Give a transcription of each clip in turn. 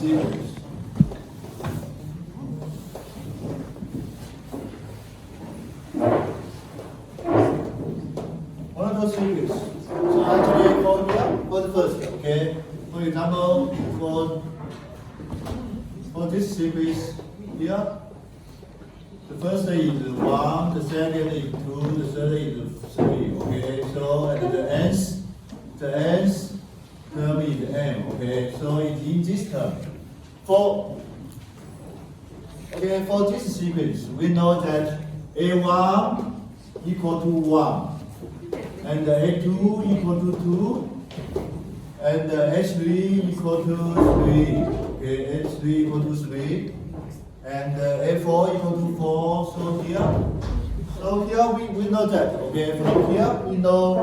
sequence. One of those sequence. So actually for here, for the first, okay. For example, for this sequence here, the first is 1, the second is 2, the third is 3. Okay, so at the nth term is m. Okay, so it's in this term. For this sequence, we know that a1 equal to 1, and a2 equal to 2, and h3 equal to 3. Okay, h3 equal to 3, and a4 equal to 4. So here we know that. Okay, from here we know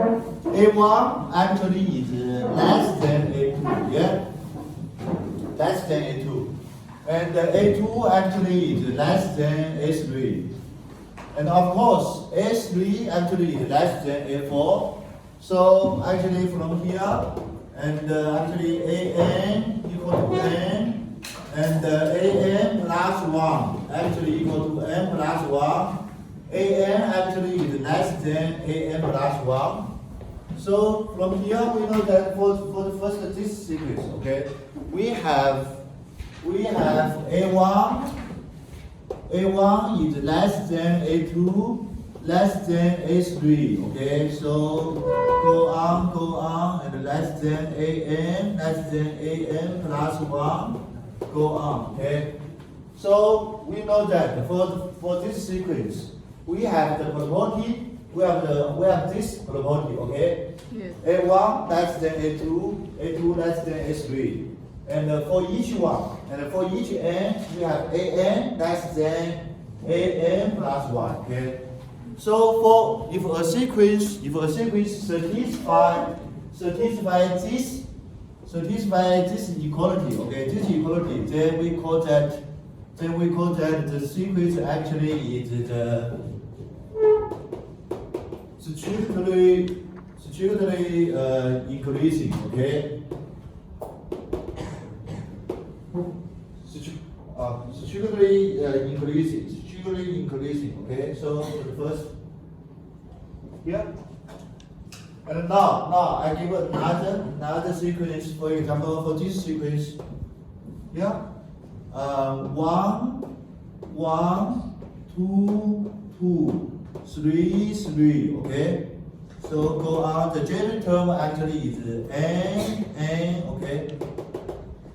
a1 actually is less than a2. Yeah, less than a2, and a2 actually is less than a3. And of course, A3 actually is less than A4. So actually from here, and actually AN equal to N, and AN plus 1 actually equal to N plus 1. AN actually is less than AN plus 1. So from here we know that for the first this sequence, okay, we have A1 is less than A2, less than A3, okay, so go on, and less than AN plus 1, go on, okay. So we know that for this sequence, we have the probability, we have this probability, okay, yes. A1 less than A2 less than A3. And for each one, and for each n, we have an less than an plus 1. Okay. So if a sequence satisfy this equality, okay, this equality, then we call that the sequence actually is the strictly increasing. Okay. Strictly increasing, okay, so for the first here, and now I give another sequence. For example, for this sequence here, 1, 2, 2, 3, 3, okay, so go on. The general term actually is n, okay.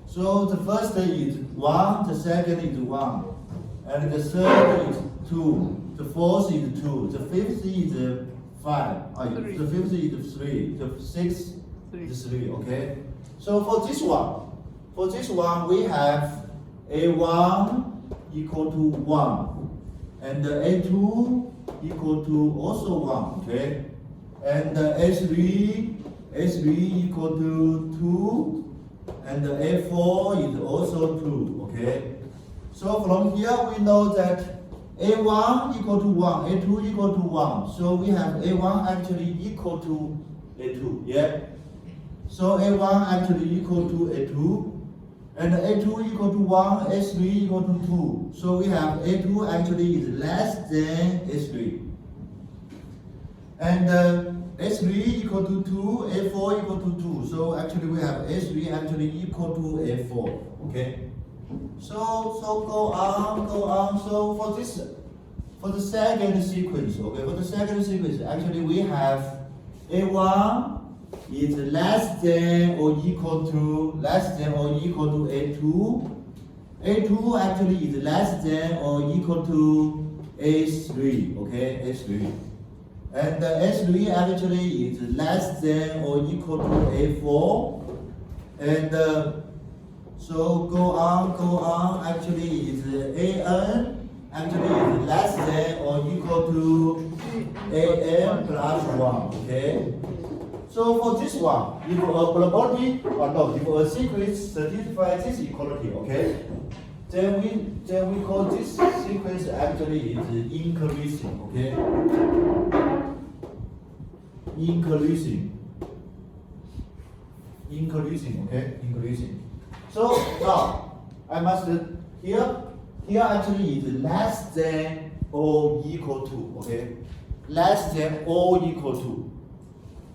So the first is 1, the second is 1, and the third is 2, the fourth is 2, the fifth is 5, the fifth is 3, the sixth is 3, okay? So for this one we have A1 equal to 1, and A2 equal to also 1, okay? And A3 equal to 2, and the A4 is also 2, okay? So from here we know that A1 equal to 1, A2 equal to 1. So we have A1 actually equal to A2, yeah? So A1 actually equal to A2, and A2 equal to 1, A3 equal to 2. So we have A2 actually is less than A3. And A3 equal to 2, A4 equal to 2. So actually we have A3 actually equal to A4. Okay. So go on. So for the second sequence, okay, for the second sequence, actually we have A1 is less than or equal to A2. A2 actually is less than or equal to A3. Okay, A3. And A3 actually is less than or equal to A4, and so go on. Actually, is AN actually is less than or equal to AN plus 1. Okay. So for this one, if a probability or no, if a sequence satisfies this equality, okay, then we call this sequence actually is increasing. Okay. Increasing, okay, increasing. So now I must here actually is less than or equal to, okay? Less than or equal to.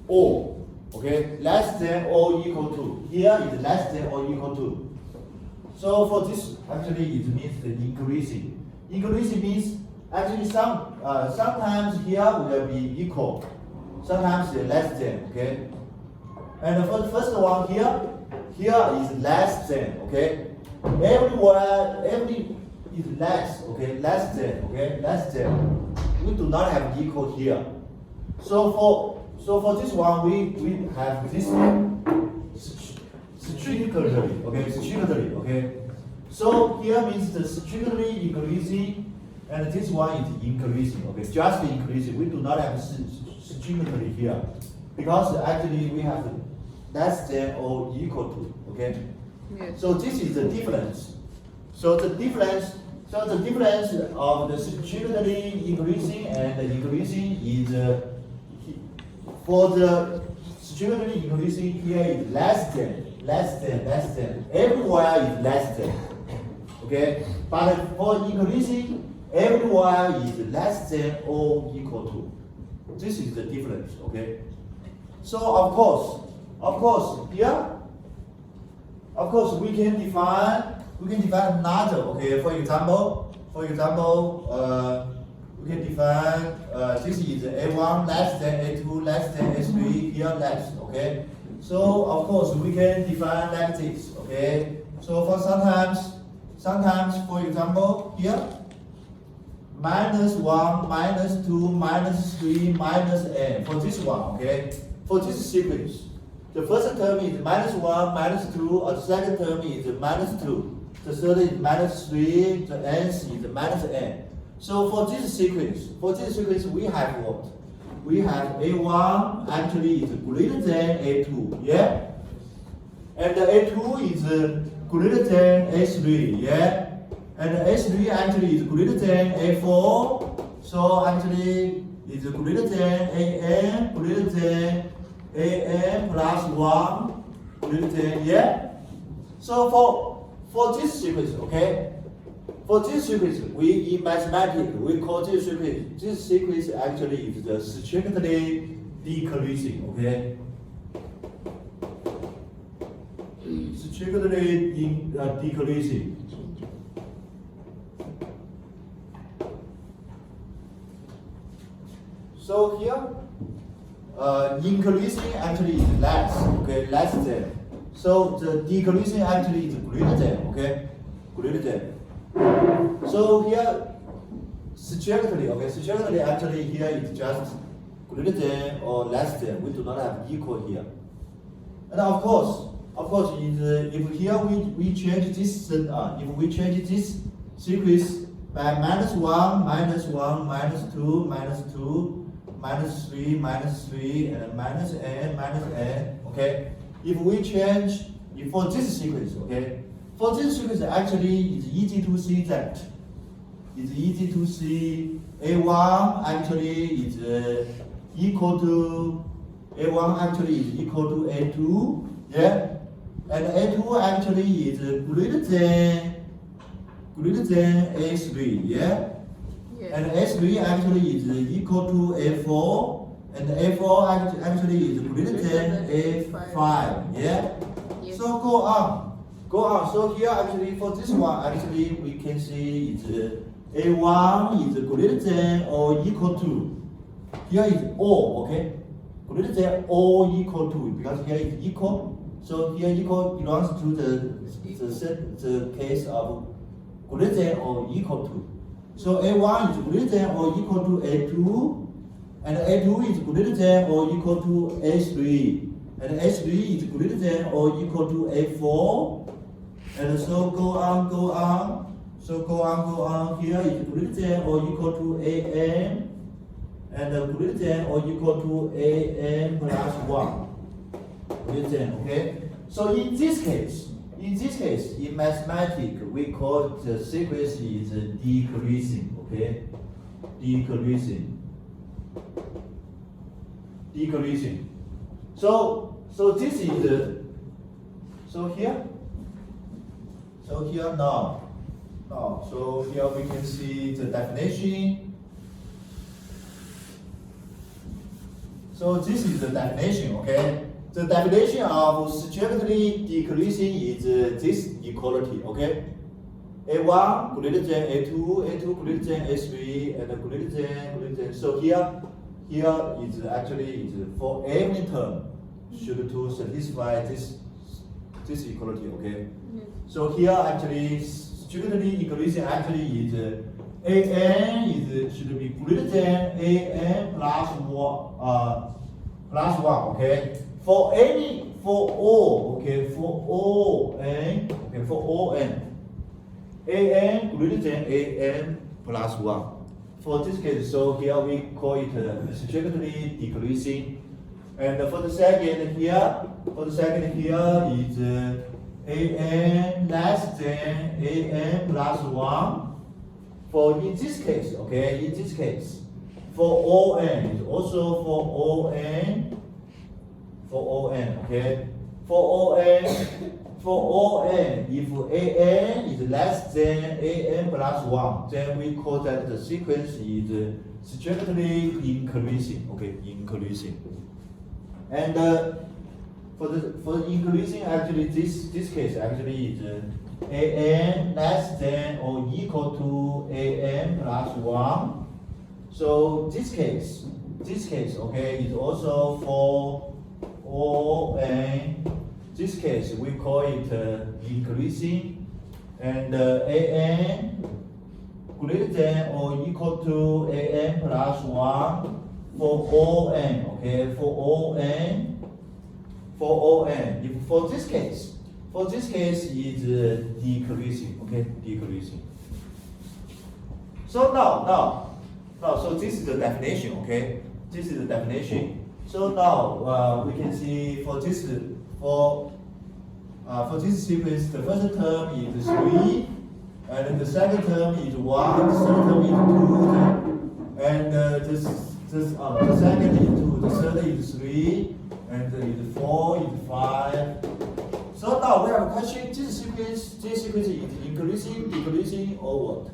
Or, okay? Less than or equal to. Here is less than or equal to. So for this, actually it means the increasing. Increasing means actually sometimes here will be equal, sometimes less than, okay? And for the first one here is less than, okay? Every is less, okay? Less than, okay? Less than. We do not have equal here. So for this one, we have this strictly, okay? Strictly, okay? So here means the strictly increasing, and this one is increasing, okay? Just increasing. We do not have strictly here, because actually we have less than or equal to, okay? Yes. So this is the difference. So the difference of the strictly increasing and increasing is for the strictly increasing here is less than. Everywhere is less than. Okay? But for increasing, everywhere is less than or equal to. This is the difference, okay? So of course, here, of course we can define another, okay? For example, we can define this is A1 less than A2 less than A3 here less, okay? So of course we can define like this, okay? So for sometimes for example here -1, -2, -3, -n for this one, okay? For this sequence, the first term is -1, -2, or the second term is -2, the third is -3, the nth is -n. So for this sequence, we have what? We have A1 actually is greater than A2, yeah? And the A2 is greater than A3, yeah? And the A3 actually is greater than A4, so actually is greater than an plus 1, greater than, yeah? So for this sequence, okay? For this sequence, we in mathematics we call this sequence. This sequence actually is the strictly decreasing, okay? Strictly decreasing. So here, increasing actually is less, okay, less than. So the decreasing actually is greater than, okay, greater than. So here, strictly, okay, strictly actually here is just greater than or less than. We do not have equal here. And of course, if here we change this, if we change this sequence by -1, -1, -2, -3, and -n, okay? If we change for this sequence, okay? For this sequence, actually, it's easy to see that. It's easy to see A1 actually is equal to A2, yeah? And A2 actually is greater than A3, yeah? Yes. And A3 actually is equal to A4, and A4 actually is greater than A5, yeah? Yes. So go on. So here actually for this one, actually we can see it's A1 is greater than or equal to. Here is or, okay? Greater than or equal to, because here is equal. So here equal belongs to the case of greater than or equal to. So A1 is greater than or equal to A2, and A2 is greater than or equal to A3, and A3 is greater than or equal to A4, and so go on. So go on. Here is greater than or equal to AN, and greater than or equal to AN plus 1. Greater than, okay? So in this case, in mathematics, we call the sequence is decreasing, okay? Decreasing. So this is so here So here now, so here we can see the definition. So this is the definition, okay? The definition of strictly decreasing is this equality, okay? A1 greater than A2, A2 greater than A3, and greater than. So here is actually for every term should to satisfy this equality, okay? So here actually strictly increasing actually is an should be greater than an plus one, okay? For all, okay, for all n, okay, for all n, an greater than an plus one. For this case, so here we call it strictly decreasing. And for the second here is an less than an plus one. For in this case, okay, in this case, for all n is also for all n, okay, for all n, if an is less than an plus one, then we call that the sequence is strictly increasing, okay, increasing. And for increasing, actually this case actually is an less than or equal to an plus one. So this case, okay, is also for all n. This case we call it increasing, and an greater than or equal to an plus one for all n, okay, for all n. If for this case is decreasing, okay, decreasing. So now, so this is the definition, okay, this is the definition. So now we can see for this sequence, the first term is 3, and the second term is 1, the third term is 2, and the second is 2, the third is 3, and is 4, is 5. So now we have a question, this sequence is increasing, decreasing, or what?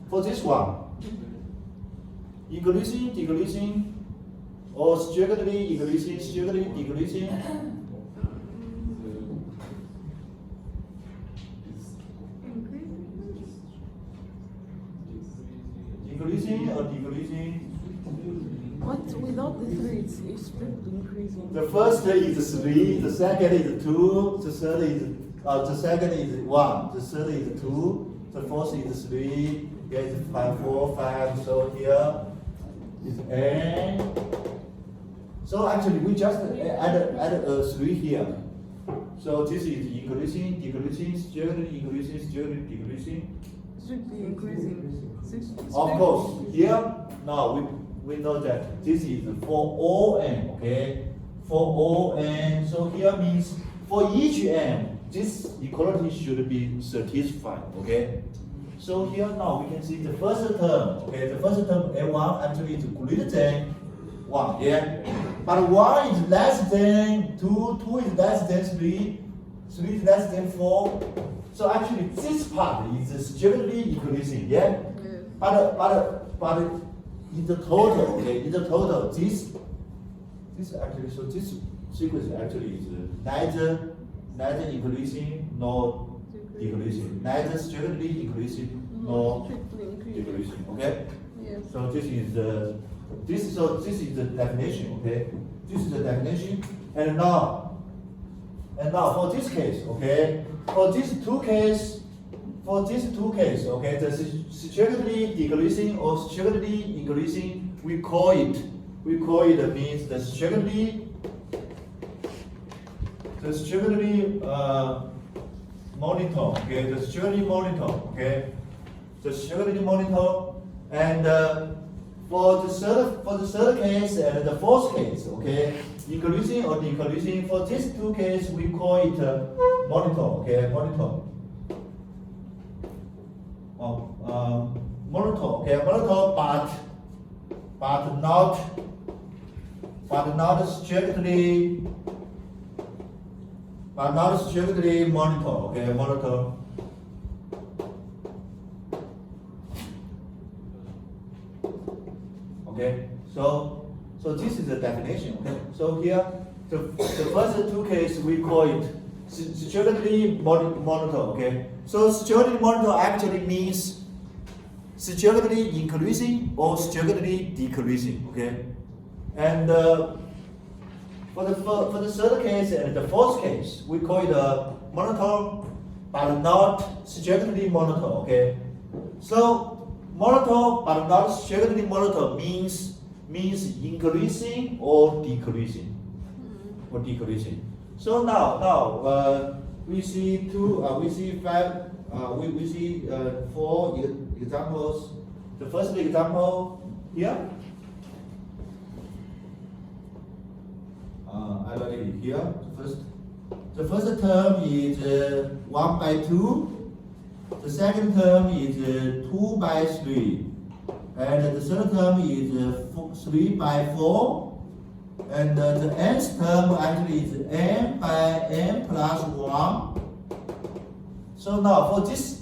For this one, increasing, decreasing, or strictly increasing, strictly decreasing? Increasing or decreasing? What without the 3? It's strictly increasing. The first is 3, the second is 2, the second is 1, the third is 2, the fourth is 3, here is 5, 4, 5. So here is n. So actually we just add a 3 here. So this is increasing, decreasing, strictly increasing, strictly decreasing. Strictly increasing. Of course, here now we know that this is for all n, okay? For all n, so here means for each n, this equality should be satisfied, okay? So here now we can see the first term, okay? The first term a1 actually is greater than 1, yeah? But 1 is less than 2, 2 is less than 3, 3 is less than 4. So actually this part is strictly increasing, yeah? But in the total, okay, in the total, this actually, so this sequence actually is neither increasing nor decreasing, neither strictly increasing nor decreasing, okay? Yes. So this is the definition, okay? This is the definition, and now for this case, okay, for these two cases, okay, the strictly decreasing or strictly increasing, we call it means the strictly monitor, okay, the strictly monitor, okay, the strictly monitor, and for the third case and the fourth case, okay, increasing or decreasing, for these two cases we call it monitor, okay, monitor. Monitor, okay, monitor, but not strictly but not strictly monotone. Okay, monotone. Okay, so this is the definition. Okay, so here the first two cases we call it strictly monotone. Okay, so strictly monotone actually means strictly increasing or strictly decreasing. Okay, and for the third case and the fourth case we call it a monotone, but not strictly monotone. Okay, so monotone but not strictly monotone means increasing or decreasing. So now we see four examples. The first example here. I write it here. The first term is 1 by 2. The second term is 2 by 3. And the third term is 3 by 4. And the nth term actually is n by n plus 1. So now for this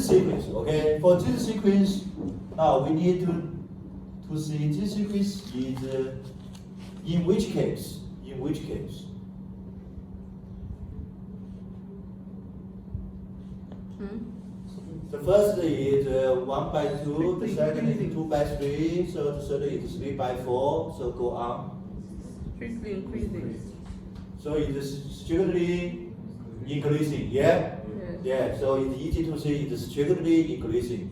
sequence, okay, for this sequence, now we need to see this sequence is in which case. The first is 1 by 2, the second is 2 by 3, so the third is 3 by 4, so go on. Strictly increasing. So it is strictly increasing, yeah? Yes. Yeah, so it's easy to see it is strictly increasing.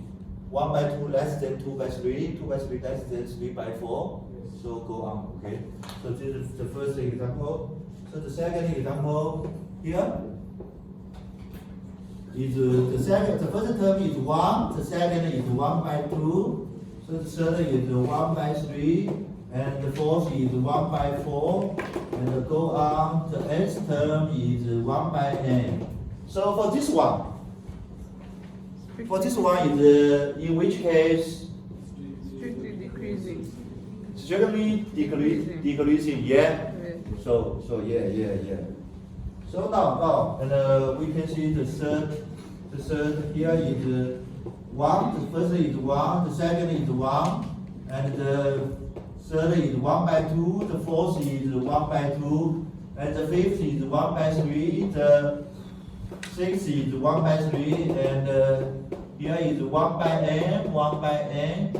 1 by 2 less than 2 by 3, 2 by 3 less than 3 by 4, so go on, okay? So this is the first example. So the second example here. The first term is 1, the second is 1 by 2, so the third is 1 by 3, and the fourth is 1 by 4, and go on, the nth term is 1 by n. So for this one is in which case? Strictly decreasing. Strictly decreasing, yeah? Yes. So yeah. So now, and we can see the third here is 1, the first is 1, the second is 1, and the third is 1 by 2, the fourth is 1 by 2, and the fifth is 1 by 3, the sixth is 1 by 3, and here is 1 by n,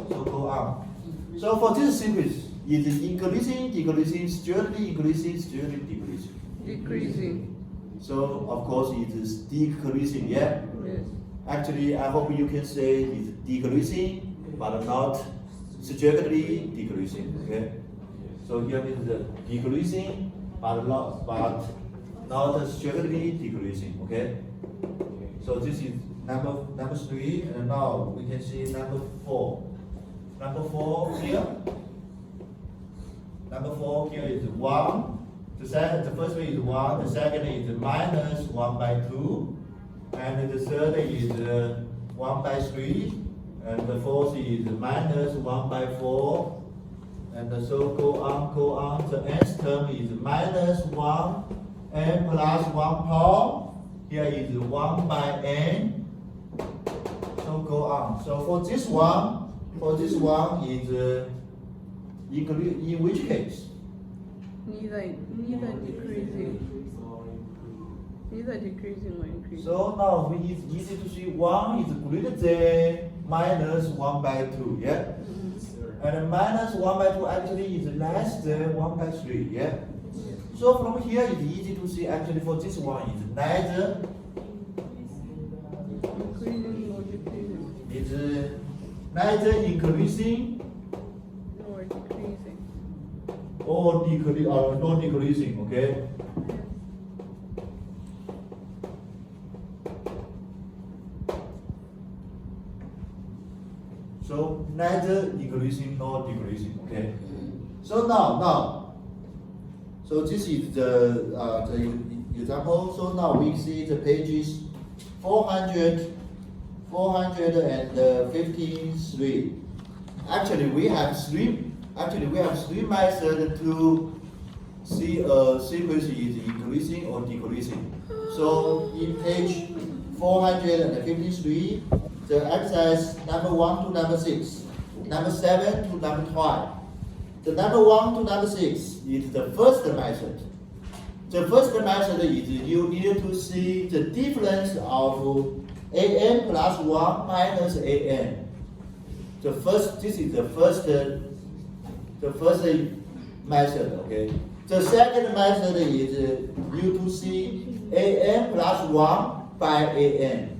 so go on. So for this sequence, it is increasing, decreasing, strictly increasing, strictly decreasing. Decreasing. So of course it is decreasing, yeah? Yes. Actually, I hope you can say it's decreasing, but not strictly decreasing, okay? So here is the decreasing, but not strictly decreasing, okay? So this is number 3, and now we can see number 4. Number 4 here. Number 4 here is 1. The first one is 1, the second is minus 1 by 2, and the third is 1 by 3, and the fourth is minus 1 by 4, and so go on. The nth term is minus 1, n plus 1 power, here is 1 by n, so go on. So for this one is in which case? Neither decreasing. Neither decreasing or increasing. So now it's easy to see 1 is greater than minus 1 by 2, yeah? And minus 1 by 2 actually is less than 1 by 3, yeah? So from here it's easy to see actually for this one is neither Increasing or decreasing. It's neither increasing Or decreasing. or not decreasing, okay? So neither increasing nor decreasing, okay? So now, so this is the example. So now we see the pages 453. Actually, we have three methods see a sequence is increasing or decreasing. So in page 453, the exercise number 1 to number 6, number 7 to number 12. The number 1 to number 6 is the first method. The first method is you need to see the difference of an plus 1 minus an. This is the first method, okay? The second method is you to see an plus 1 by an.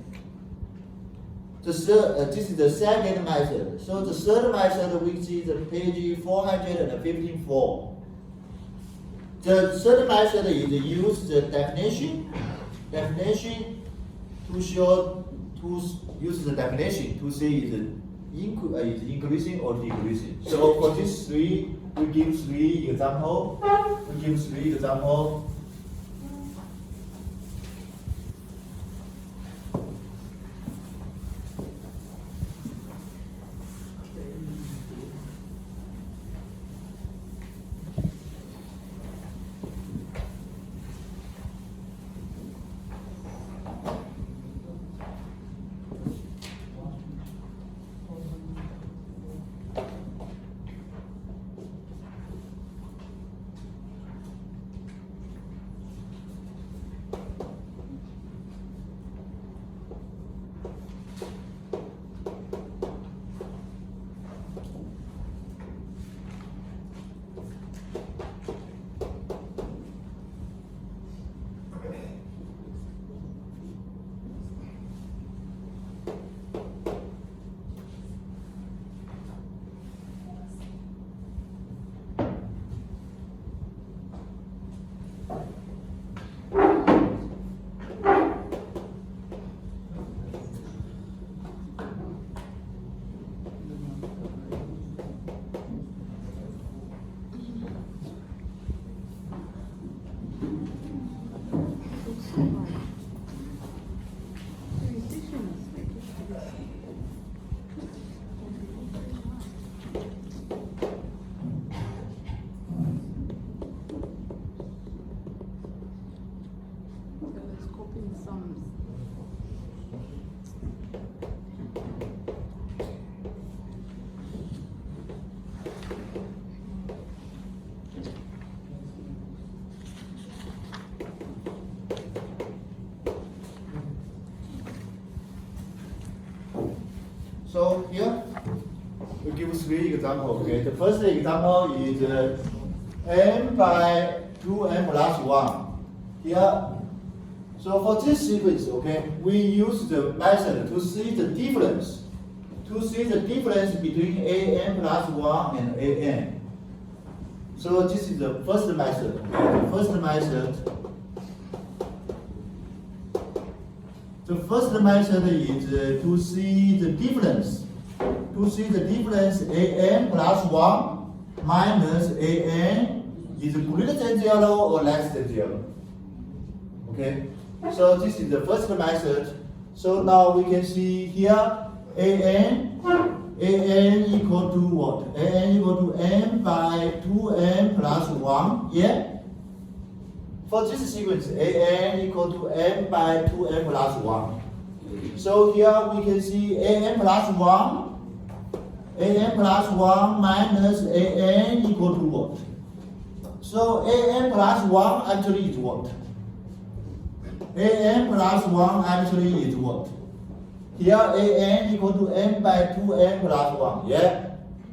This is the second method. So the third method we see the page 454. The third method is use the definition to show, to use the definition to see is increasing or decreasing. So for this three, we give three examples. So here we give three examples. Okay, the first example is n by 2n plus 1. Here, so for this sequence, okay, we use the method to see the difference. Between an plus 1 and an. So this is the first method. Okay? The first method is to see the difference. An plus 1 minus an is greater than 0 or less than 0. Okay? So this is the first method. So now we can see here an equal to what? An equal to n by 2n plus 1. Yeah? For this sequence, an equal to n by 2n plus 1. So here we can see an plus 1 minus an equal to what? So an plus 1 actually is what? An plus 1 actually is what? Here an equal to n by 2n plus 1. Yeah?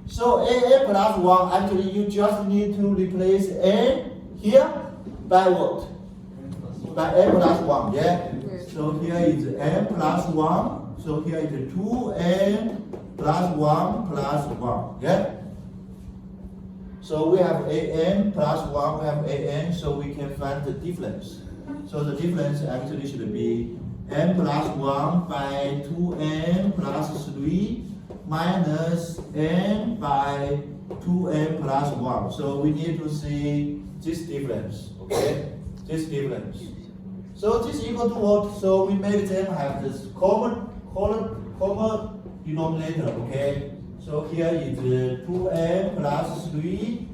So an plus 1 actually you just need to replace n here by what? By n plus 1, yeah? So here is n plus 1. So here is 2n plus 1 plus 1, yeah? So we have an plus 1, we have an, so we can find the difference. So the difference actually should be n plus 1 by 2n plus 3 minus n by 2n plus 1. So we need to see this difference, okay? This difference. So this equal to what? So we make them have this common denominator, okay? So here is 2n plus 3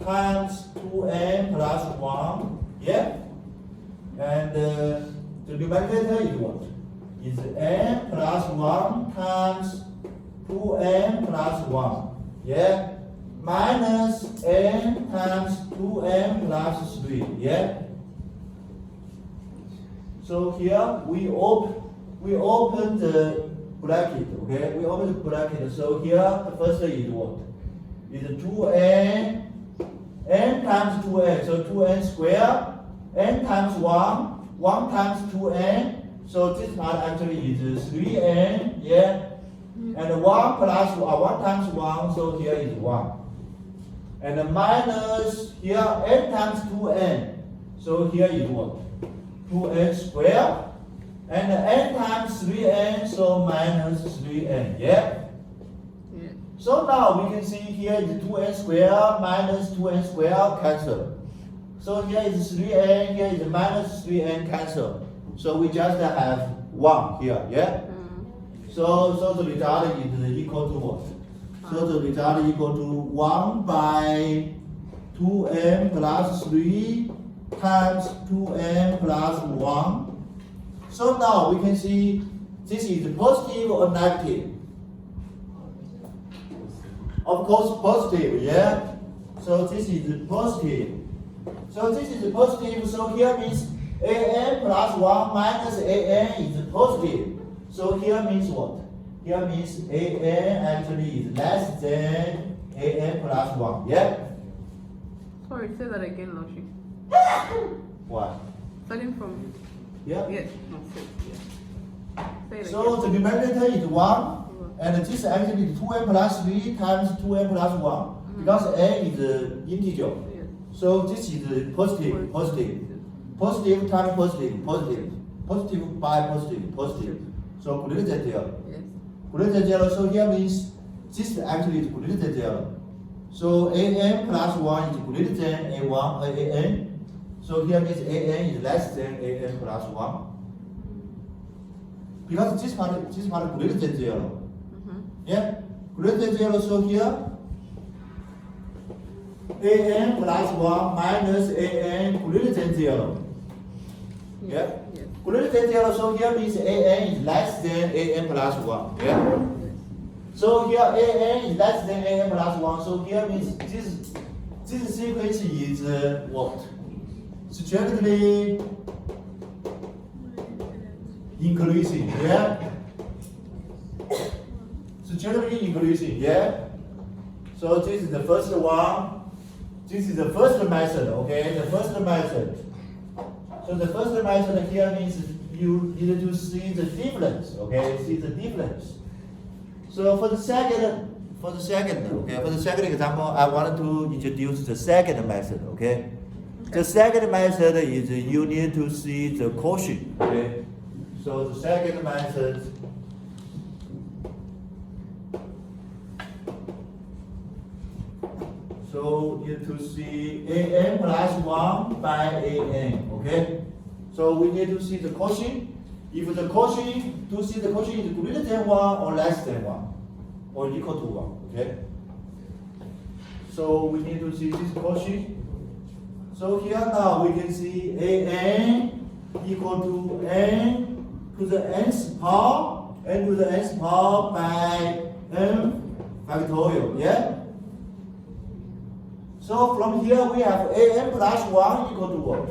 times 2n plus 1, yeah? And the numerator is what? Is n plus 1 times 2n plus 1, yeah? Minus n times 2n plus 3, yeah? So here we open the bracket, okay? We open the bracket. So here the first is what? Is 2n, n times 2n, so 2n squared, n times 1, 1 times 2n, so this part actually is 3n, yeah? And 1 plus 1 times 1, so here is 1. And minus here n times 2n, so here is what? 2n squared. And n times 3n, so minus 3n, yeah? So now we can see here is 2n squared minus 2n squared cancel. So here is 3n, here is minus 3n cancel. So we just have 1 here, yeah? So the result is equal to what? So the result equal to 1 by 2n plus 3 times 2n plus 1. So now we can see this is positive or negative. Of course positive, yeah? So this is positive. So this is positive, so here means an plus 1 minus an is positive. So here means what? Here means an actually is less than an plus 1, yeah? Sorry, say that again, Loshi. Why? Starting from. Yeah? Yes, no, say it, yeah. Say it So again. the numerator is 1, and this actually is 2n plus 3 times 2n plus 1, because n is an integer. Yes. So this is positive, positive. Positive times positive, positive. Positive by positive, positive. So greater than 0. Yes. Greater than 0, so here means this actually is greater than 0. So an plus 1 is greater than an. So here means an is less than an plus 1. Because this part greater than 0. Yeah? Greater than 0, so here an plus 1 minus an greater than 0. Yeah? Yes. Greater than 0, so here means an is less than an plus 1. Yeah? Yes. So here an is less than an plus 1, so here means this sequence is what? Strictly increasing, yeah? Strictly increasing, yeah? So this is the first one. This is the first method, okay? The first method. So the first method here means you need to see the difference, okay? See the difference. So for the second example, I wanted to introduce the second method, okay? The second method is you need to see the quotient, okay? So the second method. So you need to see an plus 1 by an, okay? So we need to see the quotient. If the quotient, to see the quotient is greater than 1 or less than 1, or equal to 1, okay? So we need to see this quotient. So here now we can see an equal to n to the nth power, n to the nth power by n factorial, yeah? So from here we have an plus 1 equal to what?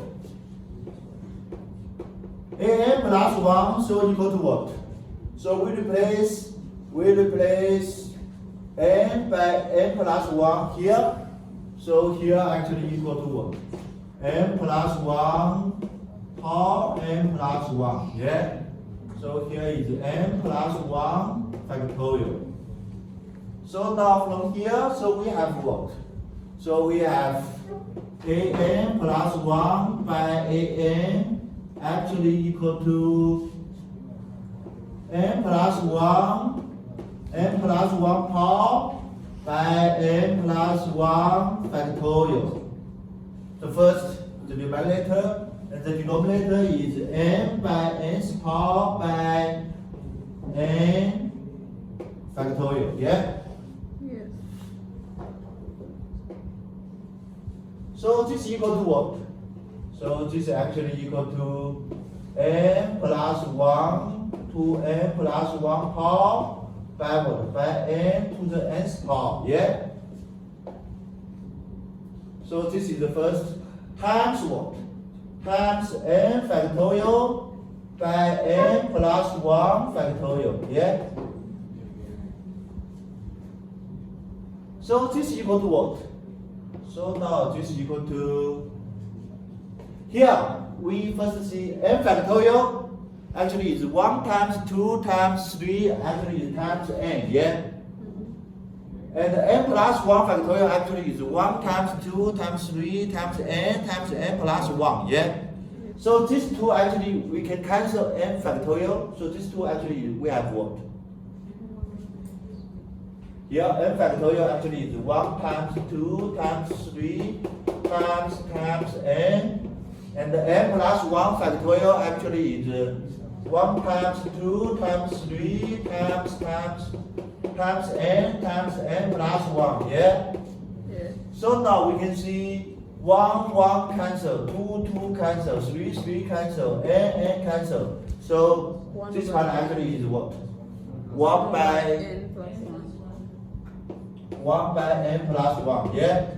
An plus 1 so equal to what? So we replace n by n plus 1 here. So here actually equal to what? n plus 1 power n plus 1, yeah? So here is n plus 1 factorial. So now from here, so we have what? So we have an plus 1 by an actually equal to n plus 1 power by n plus 1 factorial. The first, the numerator, and the denominator is n by nth power by n factorial, yeah? Yes. equal to what? So this is actually equal to n plus 1 to n plus 1 power by what? By n to the nth power, yeah? So this is the first times what? Times n factorial by n plus 1 factorial, yeah? So this is equal to what? So now this is equal to, here we first see n factorial actually is 1 times 2 times 3 actually is times n, yeah? And n plus 1 factorial actually is 1 times 2 times 3 times n plus 1, yeah? So these two actually we can cancel n factorial, so these two actually we have what? Here n factorial actually is 1 times 2 times 3 times n, and the n plus 1 factorial actually is 1 times 2 times 3 times n plus 1, yeah? Yeah. So now we can see 1 cancel, 2 cancel, 3 cancel, n cancel. So this one actually is what? 1 by n plus 1. 1 by n plus 1, yeah?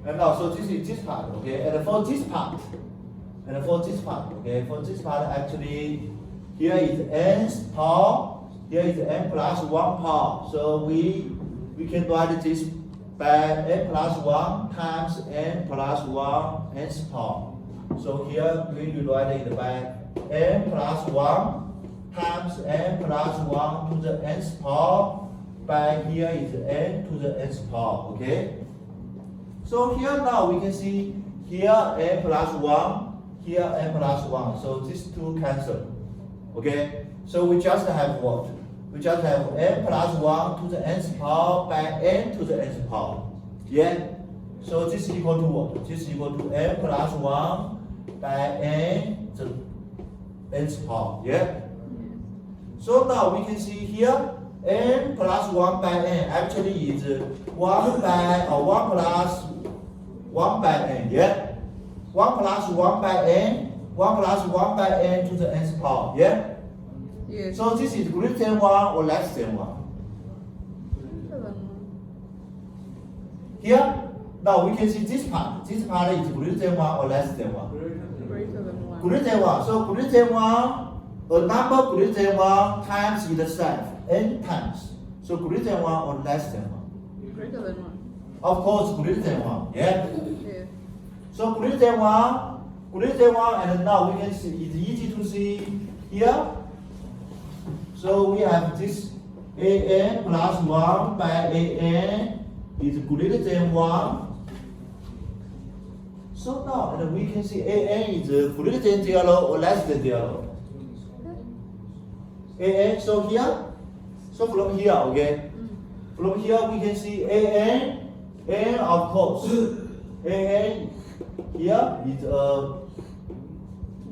And now, so this is this part, okay? And for this part, okay? For this part, actually, here is nth power, here is n plus 1 power. So we can write this by n plus 1 times n plus 1 nth power. So here we will write it by n plus 1 times n plus 1 to the nth power. By here is n to the nth power, okay? So here now we can see here n plus 1, here n plus 1. So these two cancel, okay? So we just have what? We just have n plus 1 to the nth power by n to the nth power, yeah? So this is equal to what? This is equal to n plus 1 by n to the nth power, yeah? So now we can see here n plus 1 by n actually is 1 by or 1 plus 1 by n, yeah? 1 plus 1 by n, 1 plus 1 by n to the nth power, yeah? Yeah. So this is greater than 1 or less than 1? Here, now we can see this part is greater than 1 or less than 1? Greater than 1. Greater than 1. So greater than 1, a number greater than 1 times itself, n times. So greater than 1 or less than 1? Greater than 1. Of course, greater than 1, yeah? Yeah. So greater than 1, and now we can see, it's easy to see here. So we have this an plus 1 by an is greater than 1. So now and we can see an is greater than 0 or less than 0. An, so here, so from here, okay? From here we can see an of course, an here is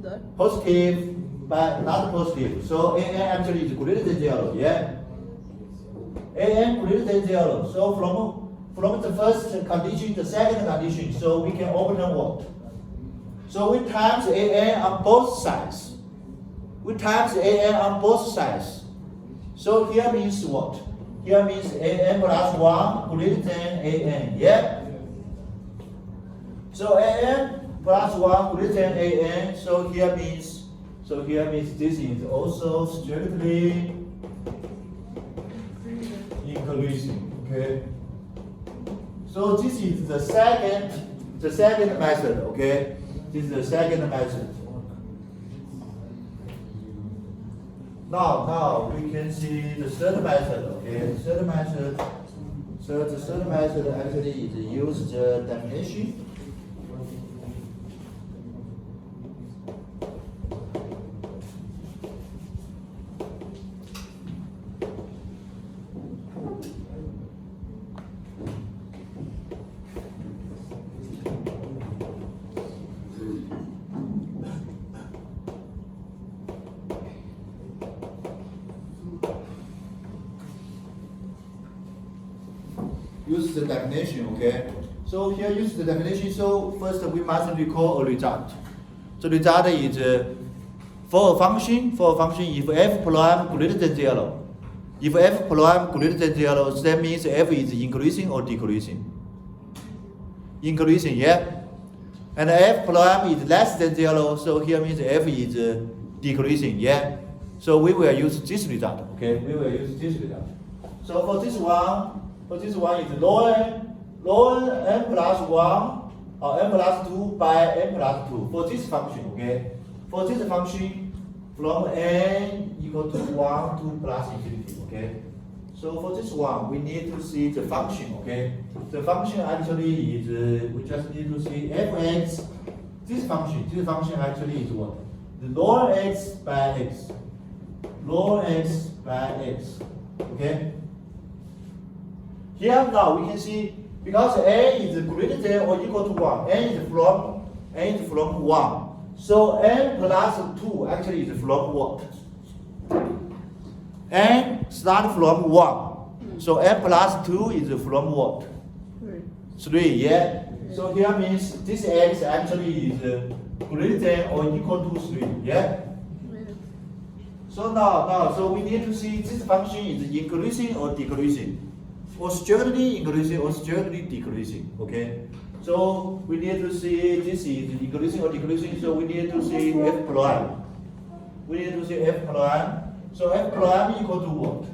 The positive but not positive. So an actually is greater than 0, yeah? An greater than 0. So from the first condition, the second condition, so we can open what? So we times an on both sides. We times an on both sides. So here means what? Here means an plus 1 greater than an, yeah? So an plus 1 greater than an, so here means this is also strictly increasing, okay? So this is the second method, okay? This is the second method. Now we can see the third method, okay? The third method. So the third method actually is use the definition. Use the definition, okay? So here use the definition. So first we must recall a result. The result is for a function if f prime greater than 0. If f prime greater than 0, that means f is increasing or decreasing. Increasing, yeah. And f prime is less than 0, so here means f is decreasing, yeah. So we will use this result, okay? We will use this result. So for this one is ln n plus 1 or n plus 2 by n plus 2 for this function, okay? For this function from n equal to 1 to plus infinity, okay? So for this one, we need to see the function, okay? The function actually is, we just need to see fx. This function actually is what? The ln x by x. Ln x by x, okay? Here now we can see, because n is greater than or equal to 1, n is from 1. So n plus 2 actually is from what? N start from 1. So n plus 2 is from what? 3, yeah? So here means this x actually is greater than or equal to 3, yeah? So now, so we need to see this function is increasing or decreasing. Or strictly increasing or strictly decreasing, okay? So we need to see this is increasing or decreasing, so we need to see f prime. We need to see f prime. So f prime equal to what?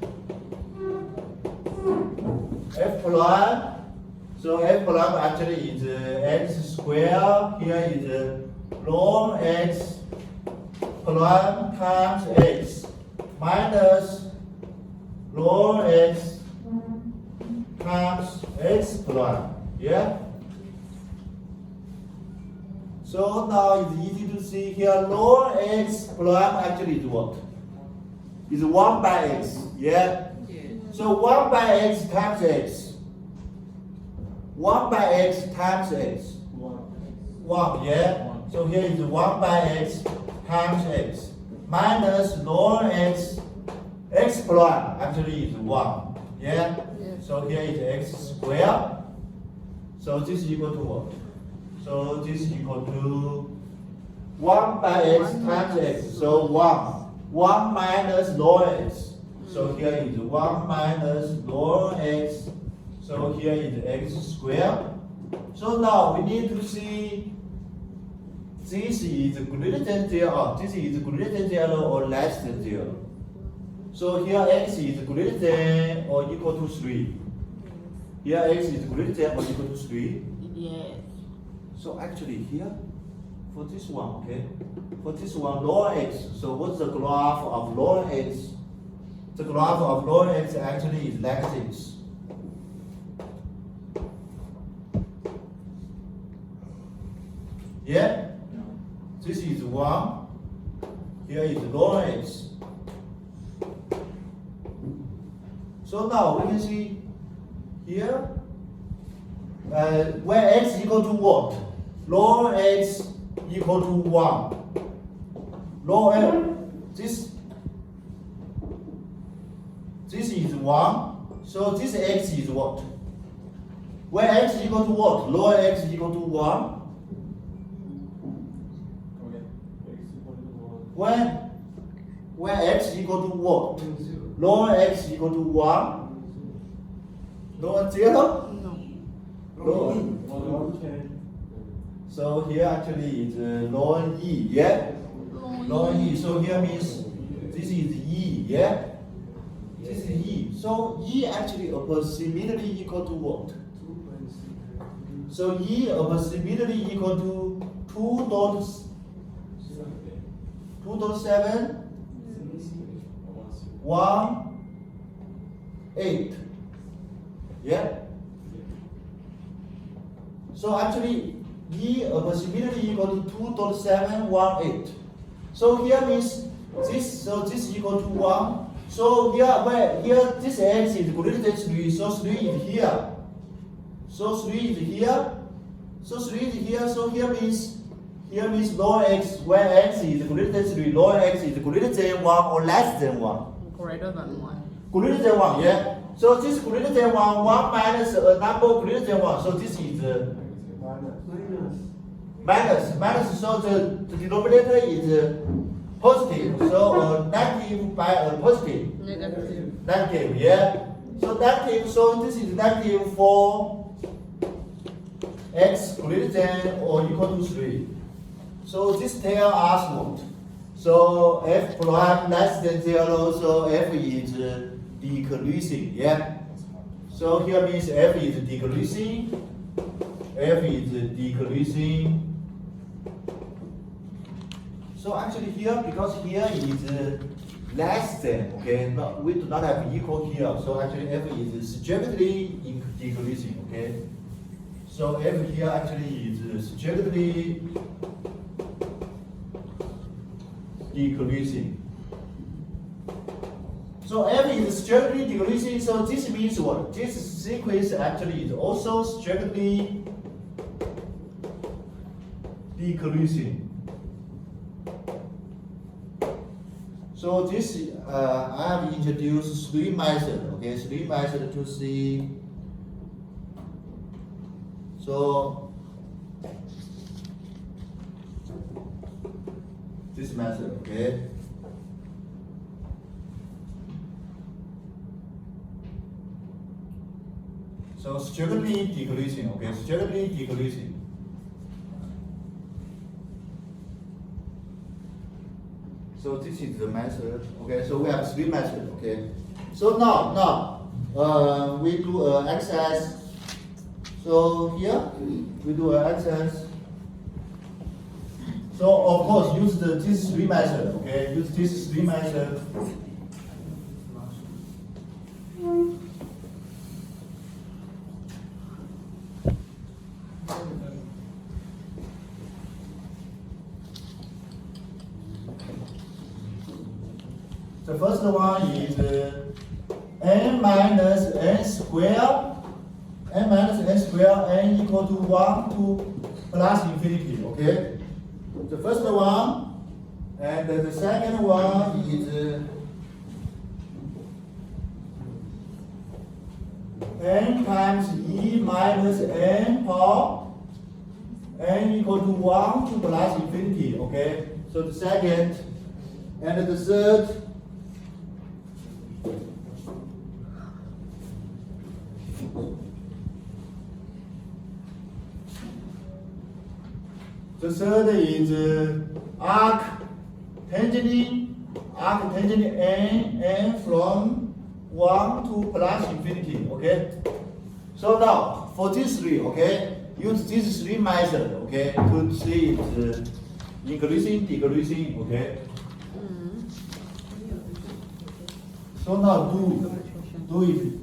F prime. So f prime actually is x squared. Here is ln x prime times x minus ln x times x prime. Yeah? So now it's easy to see here ln x prime actually is what? Is 1 by x. Yeah? So 1 by x times x. 1 by x times x. 1, yeah? So here is 1 by x times x minus ln x prime actually is 1. Yeah? So here is x squared. So this is equal to what? So this is equal to 1 by x times x. So 1 minus ln x. So here is 1 minus ln x. So here is x squared. So now we need to see this is greater than 0. This is greater than 0 or less than 0. So here x is greater than or equal to 3. Here x is greater than or equal to 3. Yes. So actually here, for this one, okay? For this one, ln x. So what's the graph of ln x? The graph of ln x actually is like this. Yeah? This is 1. Here is ln x. So now we can see here, where x equal to what? Ln x equal to 1. Ln x, this is 1. So this x is what? Where x equal to what? Ln x equal to 1. Where x equal to what? Ln x equal to 1. Ln 0? No. So here actually is ln e, yeah? Ln e. So here means this is e, yeah? This is e. So e actually approximately equal to what? So e approximately equal to 2.7 1 8. Yeah? So actually e approximately equal to 2.718. So here means this, so this equal to 1. So here this x is greater than 3, so 3 is here. So 3 is here. So 3 is here. So here means ln x, where x is greater than 3, ln x is greater than 1 or less than 1. Greater than 1. greater than 1, yeah? So this greater than 1, 1 minus a number greater than 1, so this is minus, so the denominator is positive, so negative by a positive. Negative, yeah? So negative, so this is negative for x greater than or equal to 3. So this tells us what? So f prime less than 0, so f is decreasing, yeah? So here means f is decreasing, f is decreasing. So actually here, because here is less than, okay, we do not have equal here, so actually f is strictly decreasing, okay? So f here actually is strictly decreasing. So f is strictly decreasing, so this means what? This sequence actually is also strictly decreasing. So this, I have introduced 3 methods, okay, 3 methods to see. So this method, okay. So strictly decreasing, okay, strictly decreasing. So this is the method, okay. So we have 3 methods, okay. So now we do exercise. So here we do an exercise. So of course use this 3 method, okay. Use this 3 method. The first one is n minus n square, n equal to 1 to plus infinity, okay? The first one, and the second one is n times e minus n power n equal to 1 to plus infinity, okay? So the second, and the third, is arc tangent n from 1 to plus infinity, okay? So now for these 3, okay, use these 3 methods, okay, to see it's increasing, decreasing, okay? So now do it.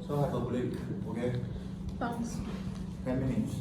So have a break, okay? Thanks. 10 minutes.